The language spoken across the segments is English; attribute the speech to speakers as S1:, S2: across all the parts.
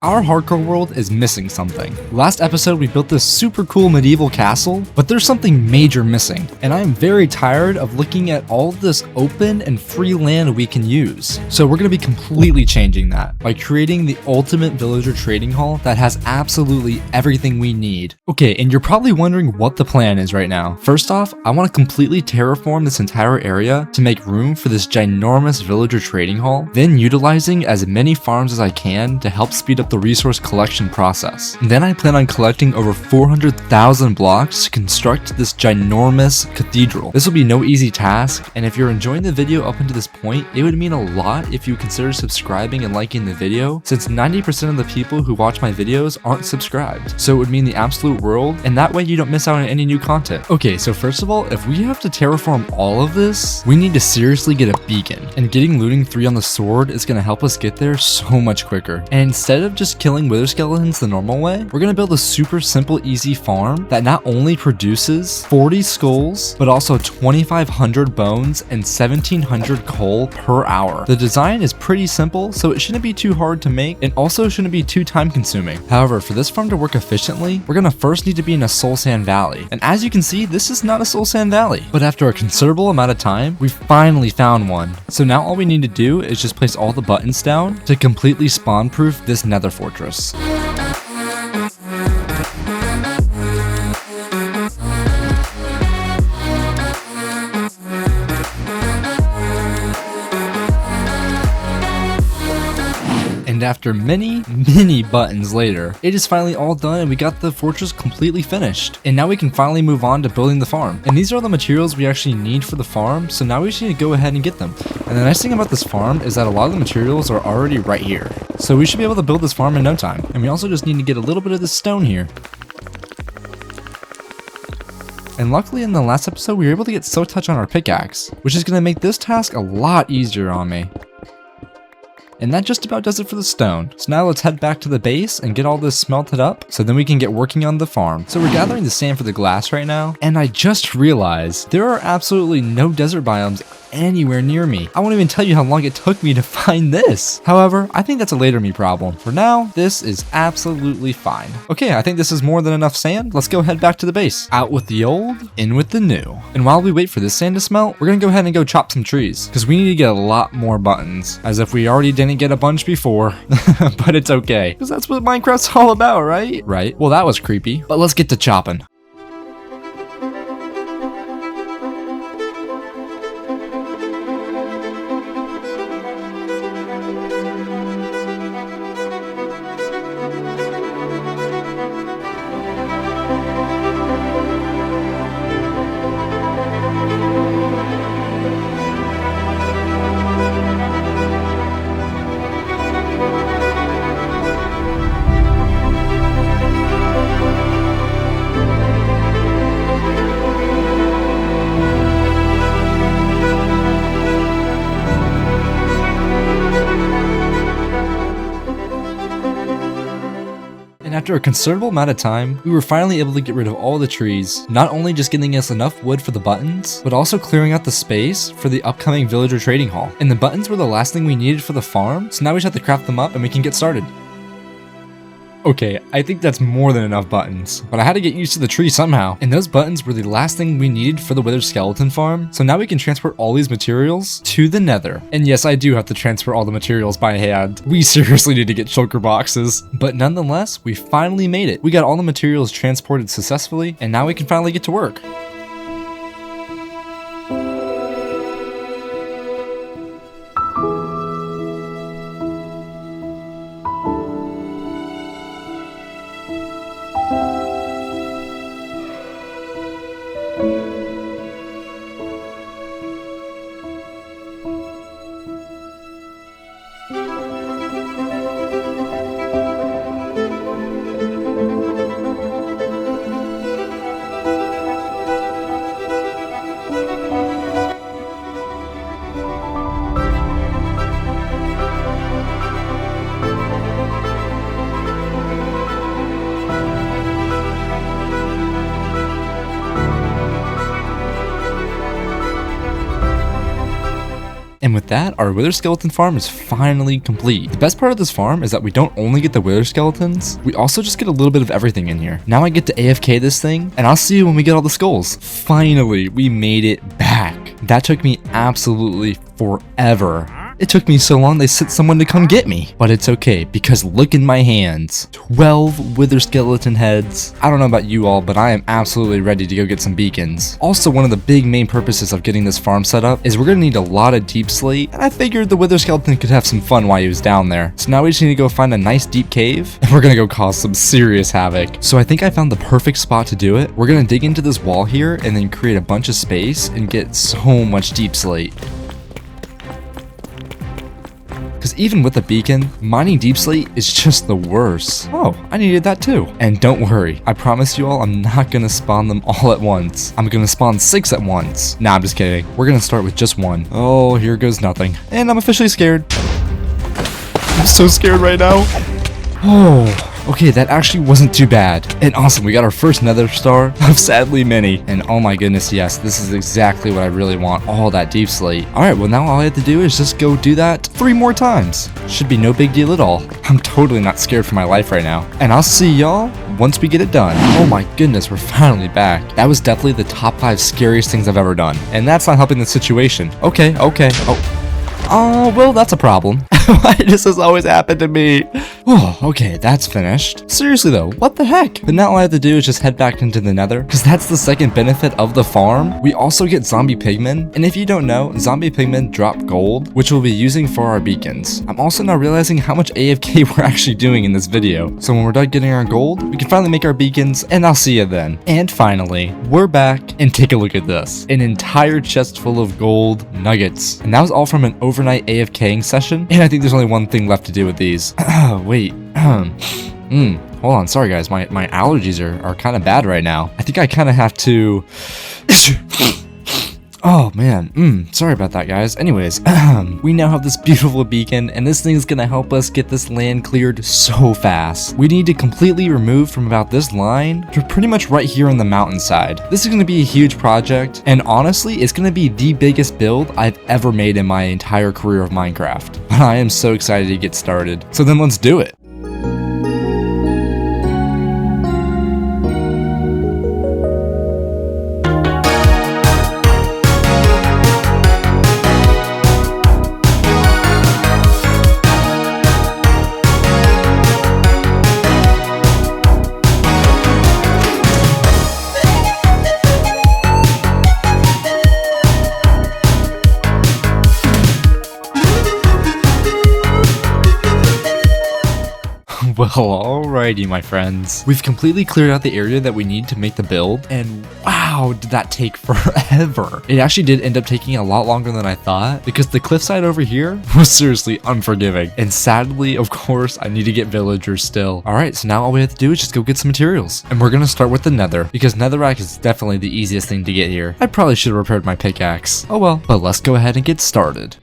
S1: Our hardcore world is missing something. Last episode we built this super cool medieval castle, but there's something major missing, and I am very tired of looking at all of this open and free land we can use. So we're going to be completely changing that by creating the ultimate villager trading hall that has absolutely everything we need. Okay, and you're probably wondering what the plan is right now. First off, I want to completely terraform this entire area to make room for this ginormous villager trading hall, then utilizing as many farms as I can to help speed up the resource collection process. Then I plan on collecting over 400,000 blocks to construct this ginormous cathedral. This will be no easy task, and if you're enjoying the video up until this point, it would mean a lot if you consider subscribing and liking the video, since 90% of the people who watch my videos aren't subscribed. So it would mean the absolute world, and that way you don't miss out on any new content. Okay, so first of all, if we have to terraform all of this, we need to seriously get a beacon, and getting looting 3 on the sword is going to help us get there so much quicker. And instead of just killing wither skeletons the normal way, we're going to build a super simple easy farm that not only produces 40 skulls but also 2,500 bones and 1,700 coal per hour. The design is pretty simple, so it shouldn't be too hard to make and also shouldn't be too time consuming. However, for this farm to work efficiently, we're going to first need to be in a soul sand valley, and as you can see, this is not a soul sand valley, but after a considerable amount of time we finally found one. So now all we need to do is just place all the buttons down to completely spawn proof this nether fortress. And after many buttons later, it is finally all done and we got the fortress completely finished. And now we can finally move on to building the farm. And these are all the materials we actually need for the farm, so now we just need to go ahead and get them. And the nice thing about this farm is that a lot of the materials are already right here. So we should be able to build this farm in no time. And we also just need to get a little bit of this stone here. And luckily in the last episode we were able to get Silk Touch on our pickaxe, which is going to make this task a lot easier on me. And that just about does it for the stone. So now let's head back to the base and get all this smelted up so then we can get working on the farm. So we're gathering the sand for the glass right now, and I just realized there are absolutely no desert biomes anywhere near me. I won't even tell you how long it took me to find this. However, I think that's a later me problem. For now, this is absolutely fine. Okay, I think this is more than enough sand. Let's go head back to the base. Out with the old, in with the new. And while we wait for this sand to smelt, we're gonna go ahead and go chop some trees because we need to get a lot more buttons, as if we already didn't get a bunch before. But it's okay, because that's what Minecraft's all about, right? Right. Well, that was creepy, but let's get to chopping. After a considerable amount of time, we were finally able to get rid of all the trees, not only just getting us enough wood for the buttons, but also clearing out the space for the upcoming villager trading hall. And the buttons were the last thing we needed for the farm, so now we just have to craft them up and we can get started. Okay, I think that's more than enough buttons, but I had to get used to the tree somehow. And those buttons were the last thing we needed for the withered skeleton farm, so now we can transport all these materials to the nether. And yes, I do have to transfer all the materials by hand. We seriously need to get shulker boxes. But nonetheless, we finally made it. We got all the materials transported successfully, and now we can finally get to work. with that, our wither skeleton farm is finally complete. The best part of this farm is that we don't only get the wither skeletons, we also just get a little bit of everything in here. Now I get to AFK this thing, and I'll see you when we get all the skulls. Finally, we made it back. That took me absolutely forever. It took me so long they sent someone to come get me. But it's okay, because look in my hands. 12 wither skeleton heads. I don't know about you all, but I am absolutely ready to go get some beacons. Also, one of the big main purposes of getting this farm set up is we're gonna need a lot of deep slate, and I figured the wither skeleton could have some fun while he was down there. So now we just need to go find a nice deep cave, and we're gonna go cause some serious havoc. So I think I found the perfect spot to do it. We're gonna dig into this wall here, and then create a bunch of space, and get so much deep slate. Because even with a beacon, mining deep slate is just the worst. Oh, I needed that too. And don't worry, I promise you all I'm not gonna spawn them all at once. I'm gonna spawn 6 at once. Nah, I'm just kidding. We're gonna start with just 1. Oh, here goes nothing. And I'm officially scared. I'm so scared right now. Oh. Okay, that actually wasn't too bad. And awesome, we got our first nether star of sadly many. And oh my goodness, yes, this is exactly what I really want, all that deep slate. Alright, well now all I have to do is just go do that 3 more times. Should be no big deal at all. I'm totally not scared for my life right now. And I'll see y'all once we get it done. Oh my goodness, we're finally back. That was definitely the top 5 scariest things I've ever done. And that's not helping the situation. Okay. Oh, well, that's a problem. Why does this always happen to me? Oh, okay, that's finished. Seriously though, what the heck? But now all I have to do is just head back into the nether, because that's the second benefit of the farm. We also get zombie pigmen, and if you don't know, zombie pigmen drop gold, which we'll be using for our beacons. I'm also now realizing how much AFK we're actually doing in this video. So when we're done getting our gold, we can finally make our beacons, and I'll see you then. And finally, we're back, and take a look at this. An entire chest full of gold nuggets. And that was all from an overnight AFKing session, and I think there's only one thing left to do with these. Wait. Hold on. Sorry, guys. My allergies are kind of bad right now. I think I kind of have to... Oh, man. Sorry about that, guys. Anyways, we now have this beautiful beacon, and this thing is going to help us get this land cleared so fast. We need to completely remove from about this line to pretty much right here on the mountainside. This is going to be a huge project, and honestly, it's going to be the biggest build I've ever made in my entire career of Minecraft. But I am so excited to get started. So then let's do it. Well, alrighty, my friends. We've completely cleared out the area that we need to make the build, and wow, did that take forever. It actually did end up taking a lot longer than I thought, because the cliffside over here was seriously unforgiving. And sadly, of course, I need to get villagers still. Alright, so now all we have to do is just go get some materials. And we're gonna start with the nether, because netherrack is definitely the easiest thing to get here. I probably should have repaired my pickaxe. Oh well, but let's go ahead and get started.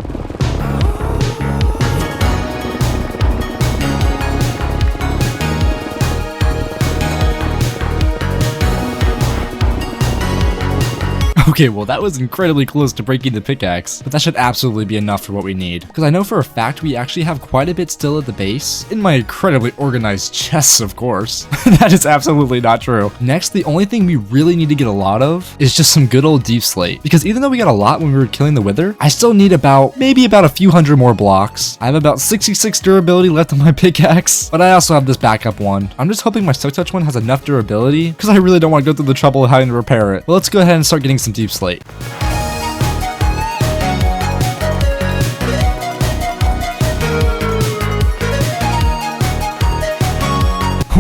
S1: Okay, well that was incredibly close to breaking the pickaxe, but that should absolutely be enough for what we need. Because I know for a fact we actually have quite a bit still at the base, in my incredibly organized chests, of course. That is absolutely not true. Next, the only thing we really need to get a lot of is just some good old deep slate. Because even though we got a lot when we were killing the wither, I still need maybe about a few hundred more blocks. I have about 66 durability left on my pickaxe, but I also have this backup one. I'm just hoping my Silk Touch one has enough durability, because I really don't want to go through the trouble of having to repair it. But let's go ahead and start getting some deep slate.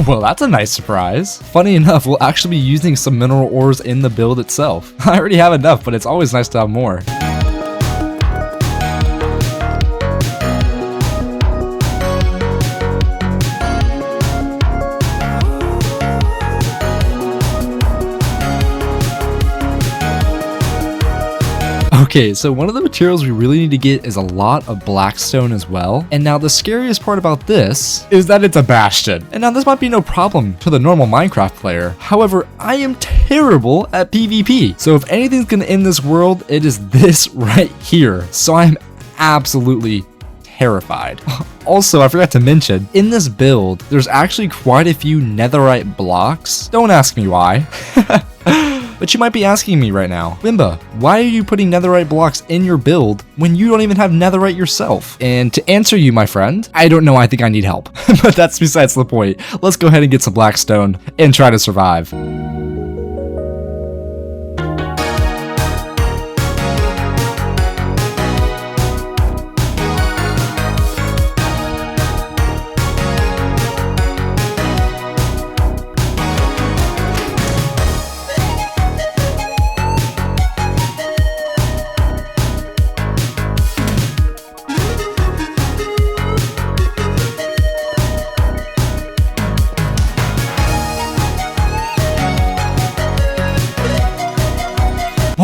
S1: Well, that's a nice surprise. Funny enough, we'll actually be using some mineral ores in the build itself. I already have enough, but it's always nice to have more. Okay, so one of the materials we really need to get is a lot of blackstone as well. And now the scariest part about this is that it's a bastion. And now this might be no problem to the normal Minecraft player. However, I am terrible at PvP. So if anything's gonna end this world, it is this right here. So I'm absolutely terrified. Also, I forgot to mention, in this build, there's actually quite a few netherite blocks. Don't ask me why. But you might be asking me right now, Wimba, why are you putting netherite blocks in your build when you don't even have netherite yourself? And to answer you, my friend, I don't know, I think I need help. But that's besides the point. Let's go ahead and get some blackstone and try to survive.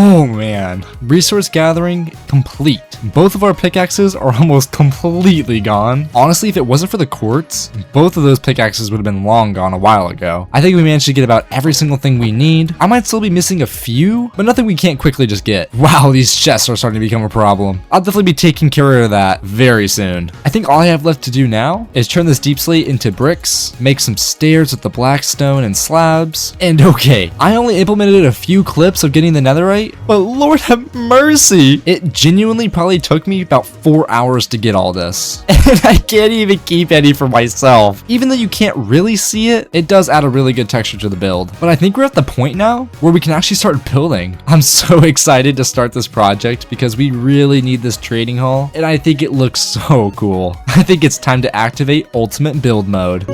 S1: Oh man, resource gathering complete. Both of our pickaxes are almost completely gone. Honestly, if it wasn't for the quartz, both of those pickaxes would have been long gone a while ago. I think we managed to get about every single thing we need. I might still be missing a few, but nothing we can't quickly just get. Wow, these chests are starting to become a problem. I'll definitely be taking care of that very soon. I think all I have left to do now is turn this deep slate into bricks, make some stairs with the blackstone and slabs, and okay, I only implemented a few clips of getting the netherite, but Lord have mercy, it genuinely probably took me about 4 hours to get all this. And I can't even keep any for myself. Even though you can't really see it, it does add a really good texture to the build. But I think we're at the point now where we can actually start building. I'm so excited to start this project because we really need this trading hall, and I think it looks so cool. I think it's time to activate ultimate build mode.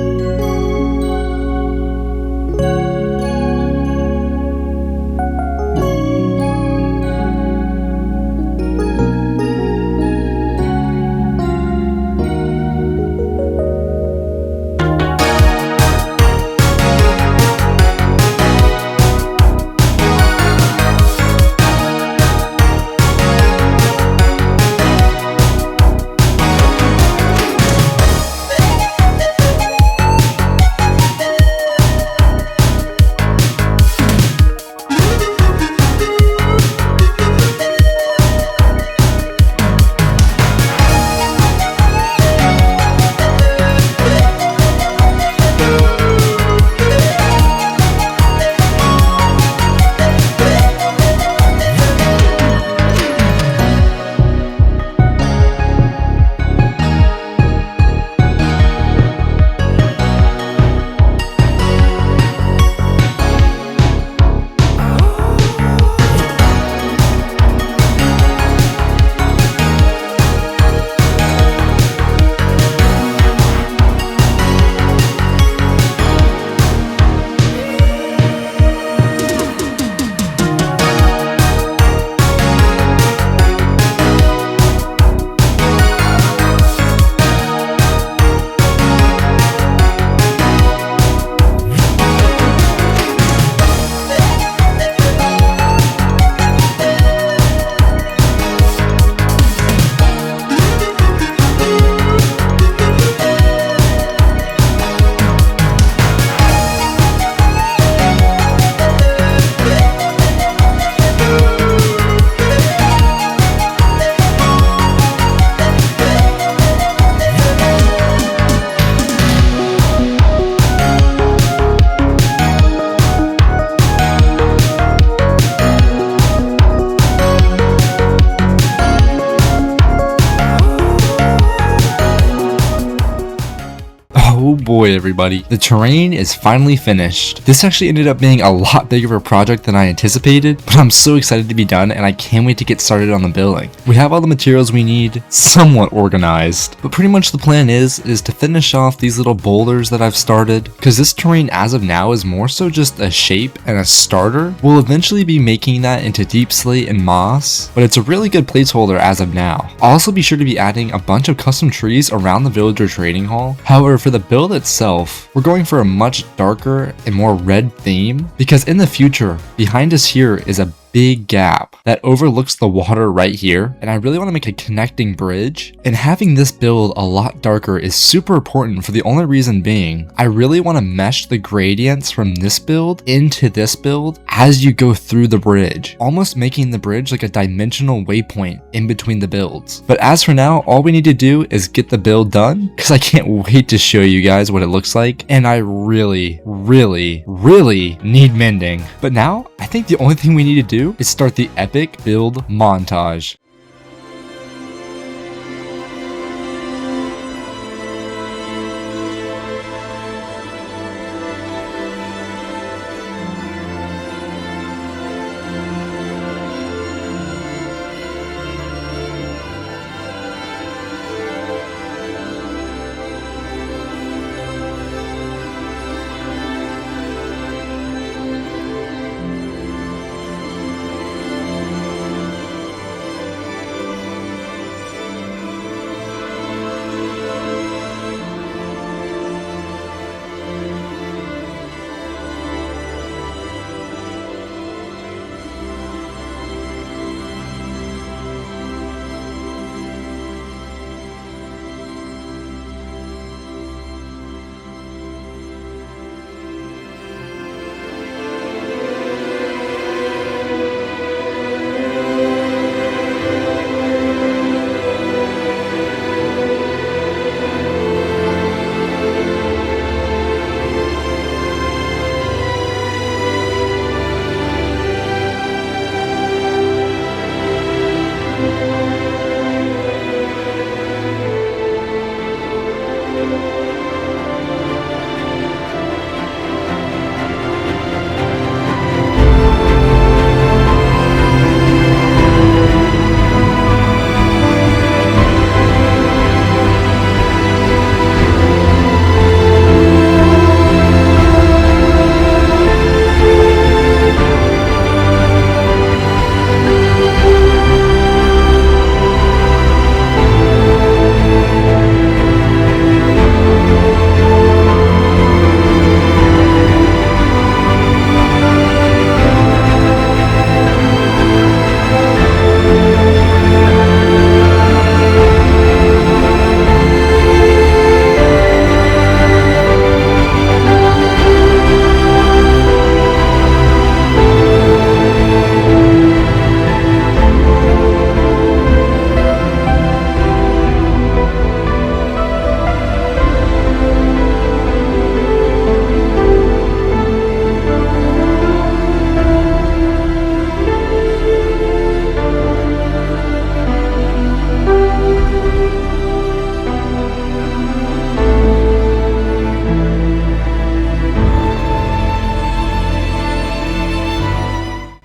S1: Oh boy, everybody, the terrain is finally finished. This actually ended up being a lot bigger of a project than I anticipated, but I'm so excited to be done and I can't wait to get started on the building. We have all the materials we need, somewhat organized, but pretty much the plan is to finish off these little boulders that I've started, because this terrain as of now is more so just a shape and a starter. We'll eventually be making that into deep slate and moss, but it's a really good placeholder as of now. I'll also be sure to be adding a bunch of custom trees around the villager trading hall. However, for the build itself, we're going for a much darker and more red theme, because in the future, behind us here is a big gap that overlooks the water right here, and I really want to make a connecting bridge. And having this build a lot darker is super important for the only reason being, I really want to mesh the gradients from this build into this build as you go through the bridge, almost making the bridge like a dimensional waypoint in between the builds. But as for now, all we need to do is get the build done, because I can't wait to show you guys what it looks like, and I really need mending. But now, I think the only thing we need to do is start the epic build montage.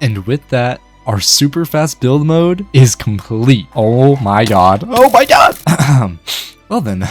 S1: And with that, our super fast build mode is complete. Oh my god. Oh my god! Well then,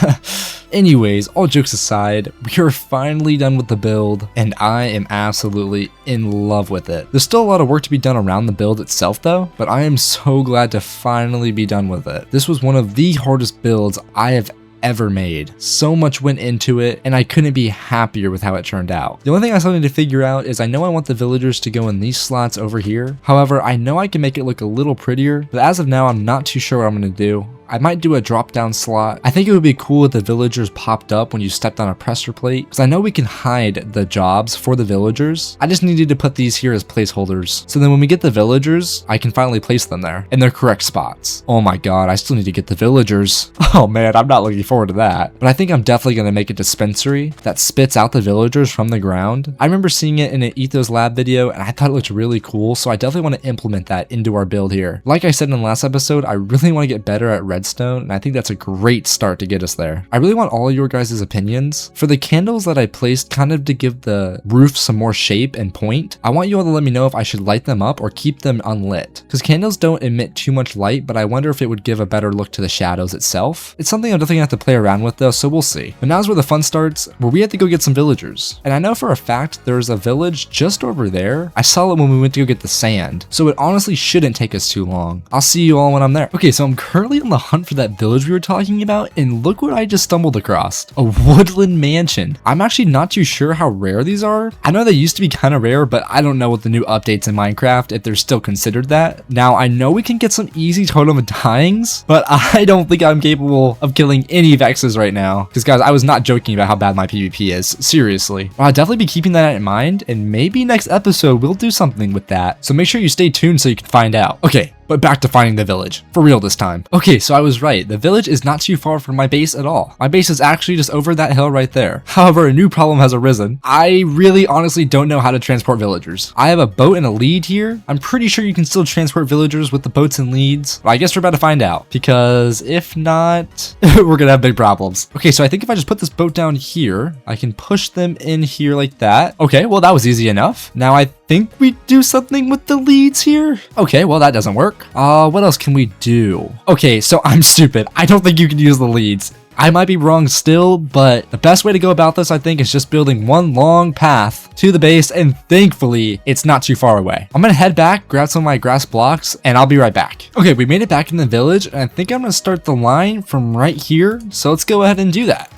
S1: anyways, all jokes aside, we are finally done with the build, and I am absolutely in love with it. There's still a lot of work to be done around the build itself though, but I am so glad to finally be done with it. This was one of the hardest builds I have ever made. So much went into it, and I couldn't be happier with how it turned out. The only thing I still need to figure out is I know I want the villagers to go in these slots over here. However, I know I can make it look a little prettier, but as of now, I'm not too sure what I'm going to do. I might do a drop down slot. I think it would be cool if the villagers popped up when you stepped on a pressure plate, because I know we can hide the jobs for the villagers. I just needed to put these here as placeholders. So then when we get the villagers, I can finally place them there in their correct spots. Oh my god, I still need to get the villagers. Oh man, I'm not looking forward to that. But I think I'm definitely going to make a dispensary that spits out the villagers from the ground. I remember seeing it in an Ethos Lab video, and I thought it looked really cool, so I definitely want to implement that into our build here. Like I said in the last episode, I really want to get better at redstone, and I think that's a great start to get us there. I really want all your guys' opinions. For the candles that I placed kind of to give the roof some more shape and point, I want you all to let me know if I should light them up or keep them unlit. Because candles don't emit too much light, but I wonder if it would give a better look to the shadows itself. It's something I'm definitely gonna have to play around with though, so we'll see. But now's where the fun starts, where we have to go get some villagers. And I know for a fact there's a village just over there. I saw it when we went to go get the sand, so it honestly shouldn't take us too long. I'll see you all when I'm there. Okay, so I'm currently on the hunt for that village we were talking about, and look what I just stumbled across. A woodland mansion. I'm actually not too sure how rare these are. I know they used to be kind of rare, but I don't know with the new updates in Minecraft if they're still considered that. Now, I know we can get some easy totem of dyings, but I don't think I'm capable of killing any Vexes right now. Because guys, I was not joking about how bad my PvP is. Seriously. I'll definitely be keeping that in mind, and maybe next episode we'll do something with that. So make sure you stay tuned so you can find out. Okay, but back to finding the village. For real this time. Okay, so I was right. The village is not too far from my base at all. My base is actually just over that hill right there. However, a new problem has arisen. I really honestly don't know how to transport villagers. I have a boat and a lead here. I'm pretty sure you can still transport villagers with the boats and leads. But I guess we're about to find out. Because if not, we're gonna have big problems. Okay, so I think if I just put this boat down here, I can push them in here like that. Okay, well that was easy enough. Now I think we do something with the leads here. Okay, well that doesn't work. What else can we do? Okay, so I'm stupid. I don't think you can use the leads. I might be wrong still, but the best way to go about this, I think, is just building one long path to the base, and thankfully, it's not too far away. I'm gonna head back, grab some of my grass blocks, and I'll be right back. Okay, we made it back in the village, and I think I'm gonna start the line from right here, so let's go ahead and do that.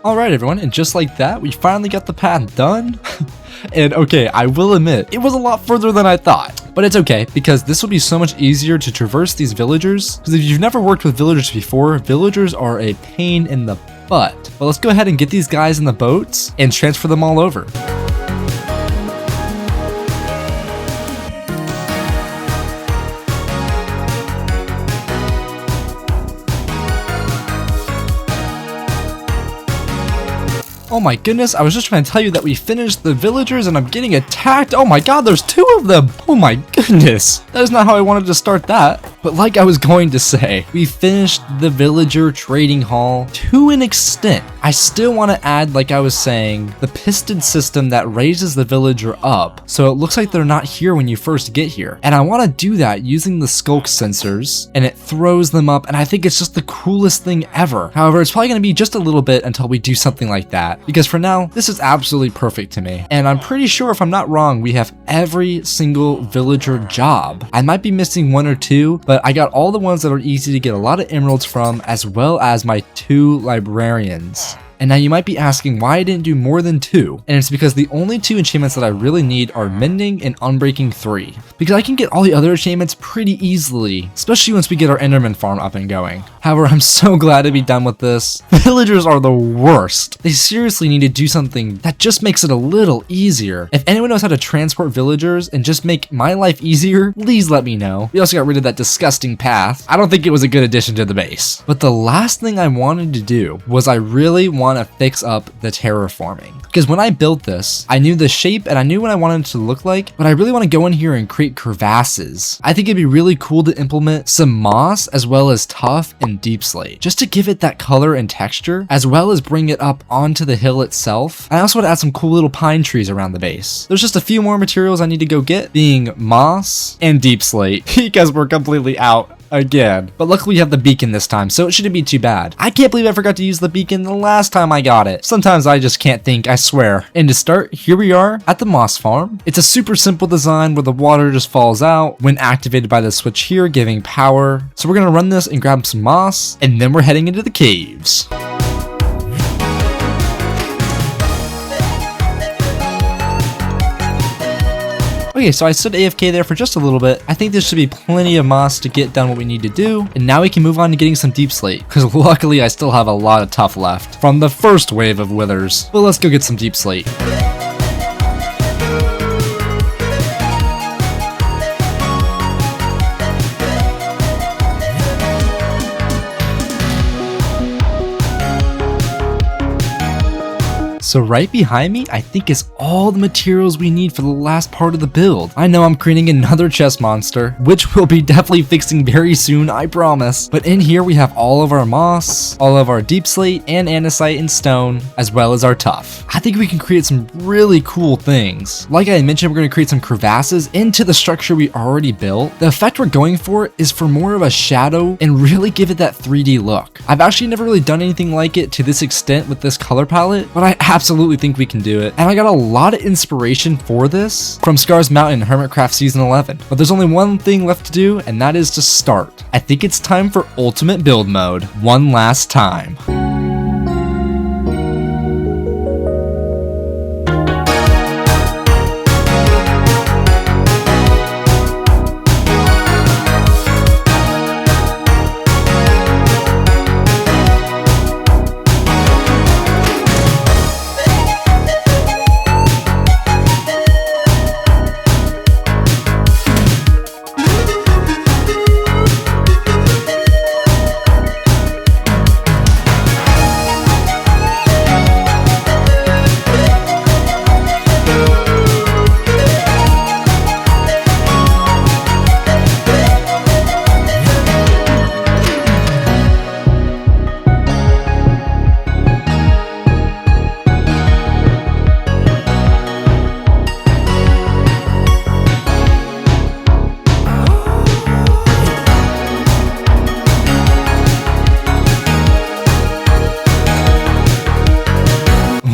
S1: Alright everyone, and just like that, we finally got the path done. And okay, I will admit, it was a lot further than I thought. But it's okay, because this will be so much easier to traverse these villagers. Because if you've never worked with villagers before, villagers are a pain in the butt. But let's go ahead and get these guys in the boats and transfer them all over. Oh my goodness, I was just trying to tell you that we finished the villagers and I'm getting attacked. Oh my god, there's 2 of them. Oh my goodness. That is not how I wanted to start that. But like I was going to say, we finished the villager trading hall to an extent. I still want to add, like I was saying, the piston system that raises the villager up, so it looks like they're not here when you first get here. And I want to do that using the skulk sensors, and it throws them up, and I think it's just the coolest thing ever. However, it's probably going to be just a little bit until we do something like that, because for now, this is absolutely perfect to me. And I'm pretty sure, if I'm not wrong, we have every single villager job. I might be missing 1 or 2, but I got all the ones that are easy to get a lot of emeralds from, as well as my 2 librarians. And now you might be asking why I didn't do more than 2, and it's because the only 2 enchantments that I really need are Mending and Unbreaking 3, because I can get all the other enchantments pretty easily, especially once we get our Enderman farm up and going. However, I'm so glad to be done with this. Villagers are the worst. They seriously need to do something that just makes it a little easier. If anyone knows how to transport villagers and just make my life easier, please let me know. We also got rid of that disgusting path. I don't think it was a good addition to the base. But the last thing I wanted to do was I really want to fix up the terraforming, because when I built this, I knew the shape and I knew what I wanted it to look like, but I really want to go in here and create crevasses. I think it'd be really cool to implement some moss as well as tuff and deep slate, just to give it that color and texture, as well as bring it up onto the hill itself. And I also want to add some cool little pine trees around the base. There's just a few more materials I need to go get, being moss and deep slate, because we're completely out again. But luckily we have the beacon this time, so it shouldn't be too bad. I can't believe I forgot to use the beacon the last time I got it. Sometimes I just can't think, I swear. And to start, here we are at the moss farm. It's a super simple design where the water just falls out when activated by the switch here, giving power. So we're gonna run this and grab some moss, and then we're heading into the caves. Okay, so I stood AFK there for just a little bit. I think there should be plenty of moss to get done what we need to do. And now we can move on to getting some deep slate, because luckily I still have a lot of tuff left from the first wave of withers. Well, let's go get some deep slate. So right behind me, I think is all the materials we need for the last part of the build. I know I'm creating another chest monster, which we'll be definitely fixing very soon, I promise. But in here we have all of our moss, all of our deep slate and andesite and stone, as well as our tuff. I think we can create some really cool things. Like I mentioned, we're going to create some crevasses into the structure we already built. The effect we're going for is for more of a shadow and really give it that 3D look. I've actually never really done anything like it to this extent with this color palette, but I absolutely think we can do it. And I got a lot of inspiration for this from Scars Mountain Hermitcraft Season 11. But there's only one thing left to do, and that is to start. I think it's time for Ultimate Build Mode one last time.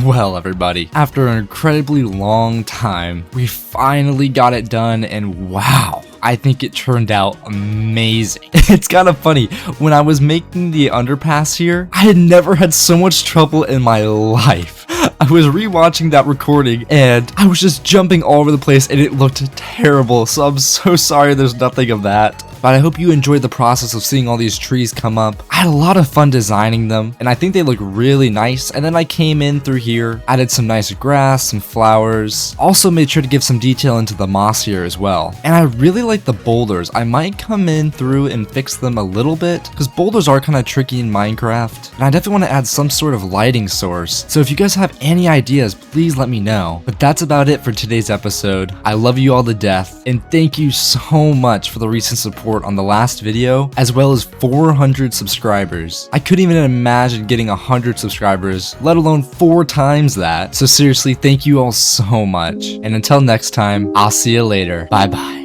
S1: Well, everybody, after an incredibly long time, we finally got it done, and wow, I think it turned out amazing. It's kind of funny, when I was making the underpass here, I had never had so much trouble in my life. I was rewatching that recording and I was just jumping all over the place and it looked terrible, so I'm so sorry there's nothing of that. But I hope you enjoyed the process of seeing all these trees come up. I had a lot of fun designing them, and I think they look really nice. And then I came in through here, added some nice grass, some flowers. Also made sure to give some detail into the moss here as well. And I really like the boulders. I might come in through and fix them a little bit, because boulders are kind of tricky in Minecraft. And I definitely want to add some sort of lighting source. So if you guys have any ideas, please let me know. But that's about it for today's episode. I love you all to death, and thank you so much for the recent support on the last video, as well as 400 subscribers. I couldn't even imagine getting 100 subscribers, let alone 4 times that. So seriously, thank you all so much. And until next time, I'll see you later. Bye bye.